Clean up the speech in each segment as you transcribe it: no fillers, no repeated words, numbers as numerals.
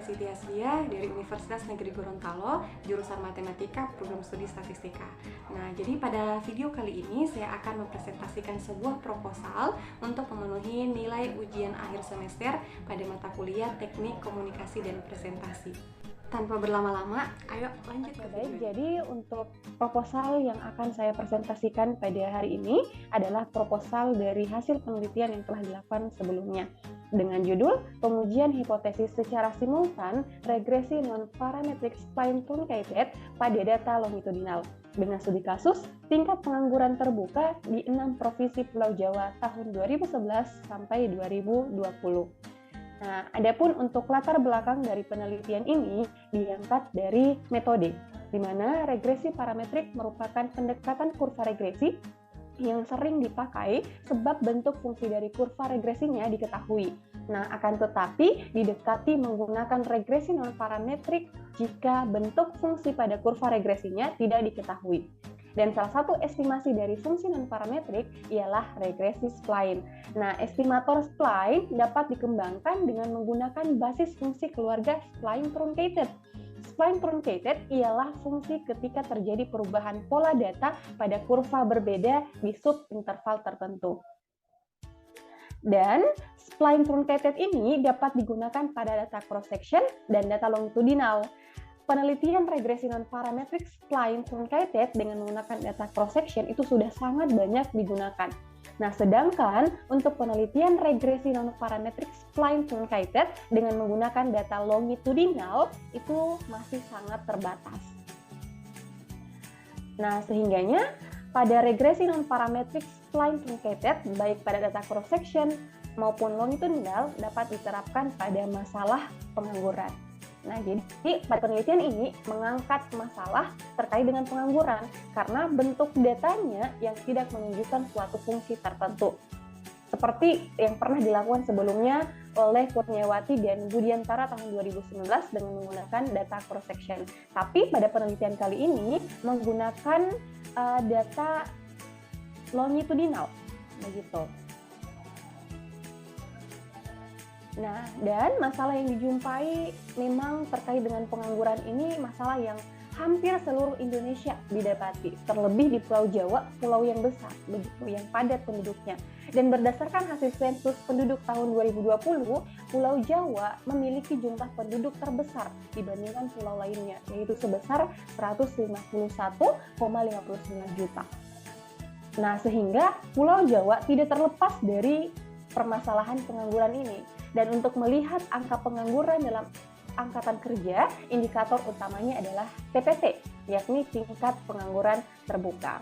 Siti Hasbiah dari Universitas Negeri Gorontalo, jurusan Matematika, Program Studi Statistika. Nah, jadi pada video kali ini saya akan mempresentasikan sebuah proposal untuk memenuhi nilai ujian akhir semester pada mata kuliah Teknik Komunikasi dan Presentasi. Tanpa berlama-lama, ayo lanjut ke video. Jadi untuk proposal yang akan saya presentasikan pada hari ini adalah proposal dari hasil penelitian yang telah dilakukan sebelumnya dengan judul Pengujian Hipotesis Secara Simultan Regresi Non-Parametric Spline Truncated pada Data Longitudinal dengan studi kasus tingkat pengangguran terbuka di 6 provinsi Pulau Jawa tahun 2011 sampai 2020. Nah, adapun untuk latar belakang dari penelitian ini diangkat dari metode, di mana regresi parametrik merupakan pendekatan kurva regresi yang sering dipakai sebab bentuk fungsi dari kurva regresinya diketahui. Nah, akan tetapi didekati menggunakan regresi non-parametrik jika bentuk fungsi pada kurva regresinya tidak diketahui. Dan salah satu estimasi dari fungsi non-parametrik ialah regresi spline. Nah, estimator spline dapat dikembangkan dengan menggunakan basis fungsi keluarga spline truncated. Spline truncated ialah fungsi ketika terjadi perubahan pola data pada kurva berbeda di subinterval tertentu. Dan spline truncated ini dapat digunakan pada data cross-section dan data longitudinal. Penelitian regresi non-parametric spline truncated dengan menggunakan data cross-section itu sudah sangat banyak digunakan. Nah, sedangkan untuk penelitian regresi non-parametric spline truncated dengan menggunakan data longitudinal itu masih sangat terbatas. Nah, sehingganya pada regresi non-parametric spline truncated baik pada data cross-section maupun longitudinal dapat diterapkan pada masalah pengangguran. Nah, jadi pada penelitian ini mengangkat masalah terkait dengan pengangguran karena bentuk datanya yang tidak menunjukkan suatu fungsi tertentu. Seperti yang pernah dilakukan sebelumnya oleh Kurniawati dan Budiantara tahun 2019 dengan menggunakan data cross-section. Tapi pada penelitian kali ini menggunakan data longitudinal, begitu. Nah, dan masalah yang dijumpai memang terkait dengan pengangguran ini masalah yang hampir seluruh Indonesia didapati, terlebih di Pulau Jawa, pulau yang besar, begitu, yang padat penduduknya. Dan berdasarkan hasil sensus penduduk tahun 2020, Pulau Jawa memiliki jumlah penduduk terbesar dibandingkan pulau lainnya, yaitu sebesar 151,59 juta. Nah, sehingga Pulau Jawa tidak terlepas dari permasalahan pengangguran ini. Dan untuk melihat angka pengangguran dalam angkatan kerja, indikator utamanya adalah TPT, yakni tingkat pengangguran terbuka.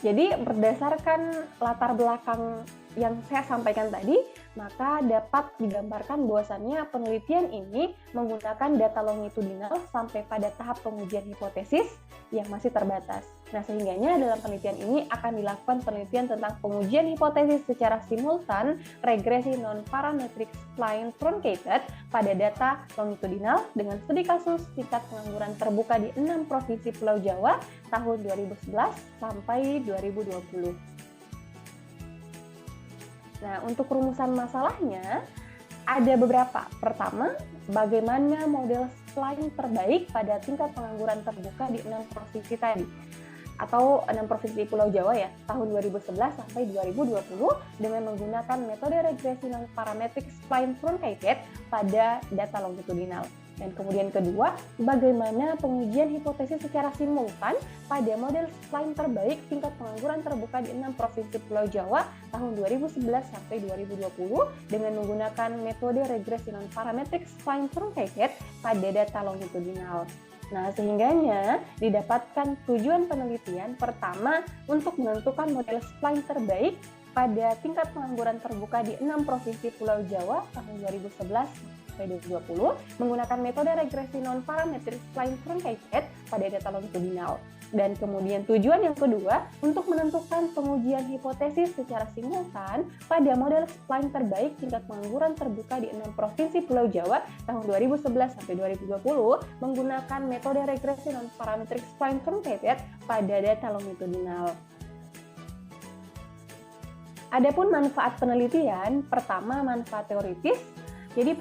Jadi berdasarkan latar belakang yang saya sampaikan tadi, maka dapat digambarkan bahwasannya penelitian ini menggunakan data longitudinal sampai pada tahap pengujian hipotesis yang masih terbatas. Nah, sehingganya dalam penelitian ini akan dilakukan penelitian tentang pengujian hipotesis secara simultan regresi non-parametric spline truncated pada data longitudinal dengan studi kasus tingkat pengangguran terbuka di 6 provinsi Pulau Jawa tahun 2011 sampai 2020. Nah, untuk rumusan masalahnya ada beberapa. Pertama, bagaimana model spline terbaik pada tingkat pengangguran terbuka di 6 provinsi tadi, atau 6 provinsi Pulau Jawa ya, tahun 2011 sampai 2020 dengan menggunakan metode regresi non-parametric spline truncated pada data longitudinal. Dan kemudian kedua, bagaimana pengujian hipotesis secara simultan pada model spline terbaik tingkat pengangguran terbuka di 6 provinsi Pulau Jawa tahun 2011 sampai 2020 dengan menggunakan metode regresi non-parametric spline truncated pada data longitudinal. Nah, sehingganya didapatkan tujuan penelitian pertama untuk menentukan model spline terbaik pada tingkat pengangguran terbuka di 6 provinsi Pulau Jawa tahun 2011 sampai 2020 menggunakan metode regresi non-parametric spline truncated pada data longitudinal. Dan kemudian tujuan yang kedua untuk menentukan pengujian hipotesis secara simultan pada model spline terbaik tingkat pengangguran terbuka di 6 provinsi Pulau Jawa tahun 2011 sampai 2020 menggunakan metode regresi non-parametric spline truncated pada data longitudinal. Adapun manfaat penelitian, pertama manfaat teoritis, Jadi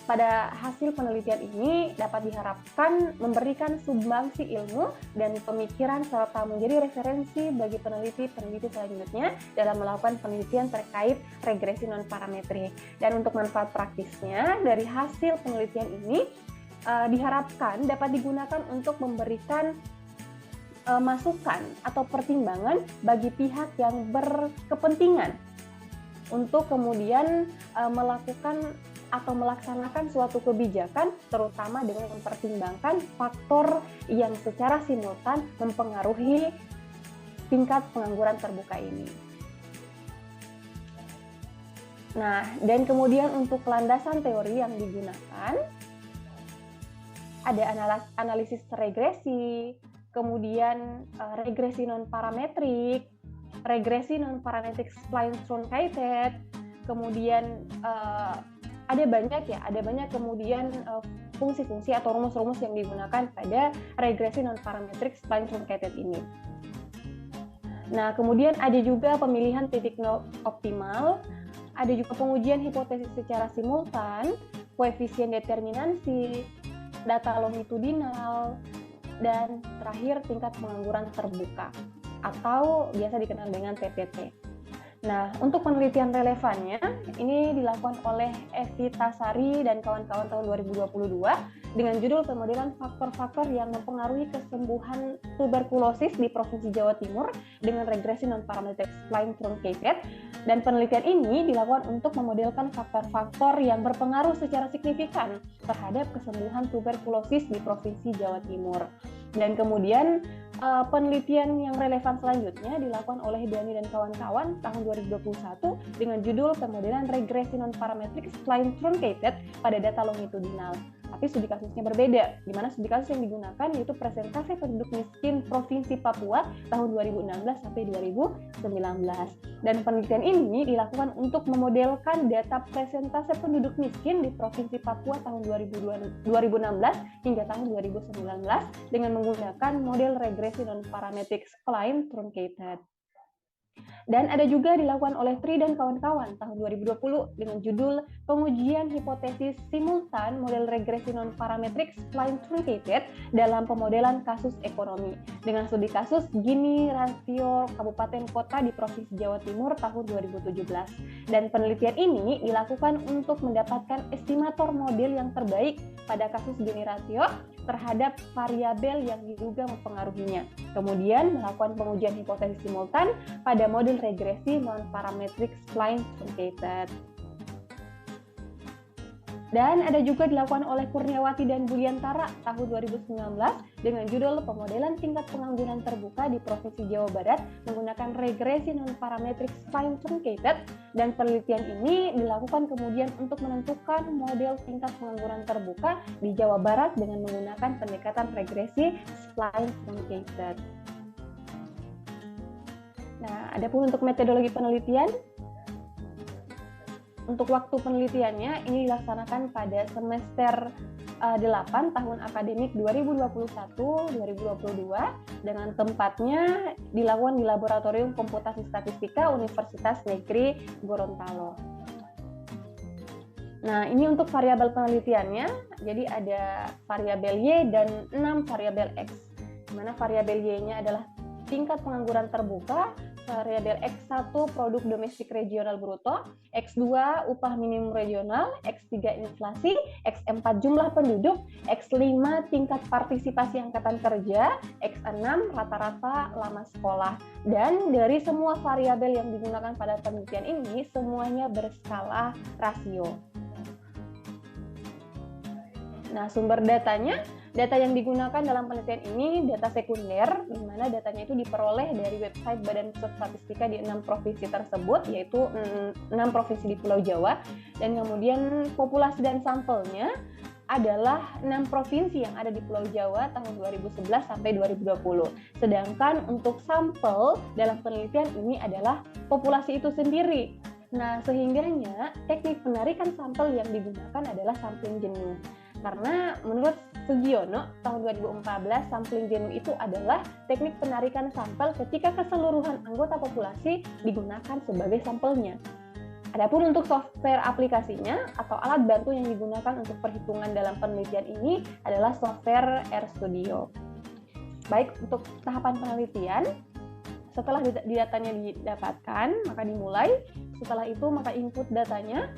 pada hasil penelitian ini dapat diharapkan memberikan sumbangsi ilmu dan pemikiran serta menjadi referensi bagi peneliti-peneliti selanjutnya dalam melakukan penelitian terkait regresi non-parametrik. Dan untuk manfaat praktisnya dari hasil penelitian ini diharapkan dapat digunakan untuk memberikan masukan atau pertimbangan bagi pihak yang berkepentingan untuk kemudian melakukan atau melaksanakan suatu kebijakan, terutama dengan mempertimbangkan faktor yang secara simultan mempengaruhi tingkat pengangguran terbuka ini. Nah, dan kemudian untuk landasan teori yang digunakan, ada analisis regresi, kemudian regresi non-parametrik, regresi non-parametrik spline truncated, kemudian ada banyak kemudian fungsi-fungsi atau rumus-rumus yang digunakan pada regresi non-parametrik spline truncated ini. Nah, kemudian ada juga pemilihan titik nol optimal, ada juga pengujian hipotesis secara simultan, koefisien determinansi, data longitudinal, dan terakhir tingkat pengangguran terbuka atau biasa dikenal dengan TPT. Nah, untuk penelitian relevannya, ini dilakukan oleh Evita Sari dan kawan-kawan tahun 2022 dengan judul pemodelan faktor-faktor yang mempengaruhi kesembuhan tuberkulosis di Provinsi Jawa Timur dengan regresi non-parametric spline truncated. Dan penelitian ini dilakukan untuk memodelkan faktor-faktor yang berpengaruh secara signifikan terhadap kesembuhan tuberkulosis di Provinsi Jawa Timur. Dan kemudian penelitian yang relevan selanjutnya dilakukan oleh Dani dan kawan-kawan tahun 2021 dengan judul pemodelan regresi non-parametrik spline truncated pada data longitudinal. Tapi studi kasusnya berbeda, di mana studi kasus yang digunakan yaitu presentase penduduk miskin Provinsi Papua tahun 2016 sampai 2019. Dan penelitian ini dilakukan untuk memodelkan data presentase penduduk miskin di Provinsi Papua tahun 2016 hingga tahun 2019 dengan menggunakan model regresi non-parametrik spline truncated. Dan ada juga dilakukan oleh Tri dan kawan-kawan tahun 2020 dengan judul pengujian hipotesis simultan model regresi non-parametrik spline truncated dalam pemodelan kasus ekonomi dengan studi kasus Gini rasio kabupaten kota di Provinsi Jawa Timur tahun 2017. Dan penelitian ini dilakukan untuk mendapatkan estimator model yang terbaik pada kasus Gini rasio terhadap variabel yang diduga mempengaruhinya. Kemudian melakukan pengujian hipotesis simultan pada model regresi non-parametric spline truncated. Dan ada juga dilakukan oleh Kurniawati dan Budiantara tahun 2019 dengan judul pemodelan tingkat pengangguran terbuka di Provinsi Jawa Barat menggunakan regresi non-parametric spline truncated. Dan penelitian ini dilakukan kemudian untuk menentukan model tingkat pengangguran terbuka di Jawa Barat dengan menggunakan pendekatan regresi spline truncated. Nah, adapun untuk metodologi penelitian, untuk waktu penelitiannya ini dilaksanakan pada semester 8 tahun akademik 2021-2022 dengan tempatnya dilakukan di Laboratorium Komputasi Statistika Universitas Negeri Gorontalo. Nah, ini untuk variabel penelitiannya, jadi ada variabel Y dan 6 variabel X, di mana variabel Y-nya adalah tingkat pengangguran terbuka, variabel X1 produk domestik regional bruto, X2 upah minimum regional, X3 inflasi, X4 jumlah penduduk, X5 tingkat partisipasi angkatan kerja, X6 rata-rata lama sekolah. Dan dari semua variabel yang digunakan pada penelitian ini semuanya berskala rasio. Nah, sumber datanya, data yang digunakan dalam penelitian ini data sekunder, di mana datanya itu diperoleh dari website Badan Pusat Statistika di 6 provinsi tersebut, yaitu 6 provinsi di Pulau Jawa, dan kemudian populasi dan sampelnya adalah 6 provinsi yang ada di Pulau Jawa tahun 2011 sampai 2020. Sedangkan untuk sampel dalam penelitian ini adalah populasi itu sendiri. Nah, sehingganya teknik penarikan sampel yang digunakan adalah sampling jenuh. Karena menurut Sugiono tahun 2014 sampling jenuh itu adalah teknik penarikan sampel ketika keseluruhan anggota populasi digunakan sebagai sampelnya. Adapun untuk software aplikasinya atau alat bantu yang digunakan untuk perhitungan dalam penelitian ini adalah software RStudio. Baik, untuk tahapan penelitian, setelah datanya didapatkan, maka dimulai. Setelah itu, maka input datanya.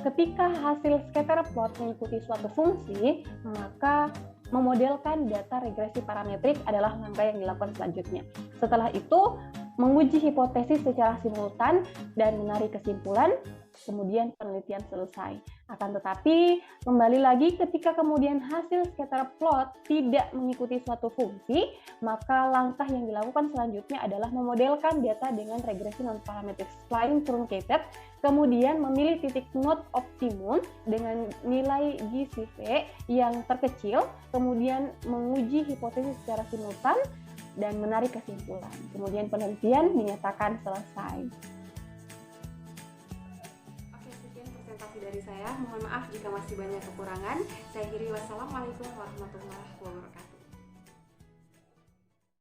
Ketika hasil scatter plot mengikuti suatu fungsi, maka memodelkan data regresi parametrik adalah langkah yang dilakukan selanjutnya. Setelah itu, menguji hipotesis secara simultan dan menarik kesimpulan, kemudian penelitian selesai. Akan tetapi, kembali lagi ketika kemudian hasil scatter plot tidak mengikuti suatu fungsi, maka langkah yang dilakukan selanjutnya adalah memodelkan data dengan regresi non-parametric spline truncated, kemudian memilih titik node optimum dengan nilai GCV yang terkecil, kemudian menguji hipotesis secara simultan, dan menarik kesimpulan. Kemudian penelitian dinyatakan selesai. Oke, sekian presentasi dari saya. Mohon maaf jika masih banyak kekurangan. Saya akhiri, wassalamualaikum warahmatullahi wabarakatuh.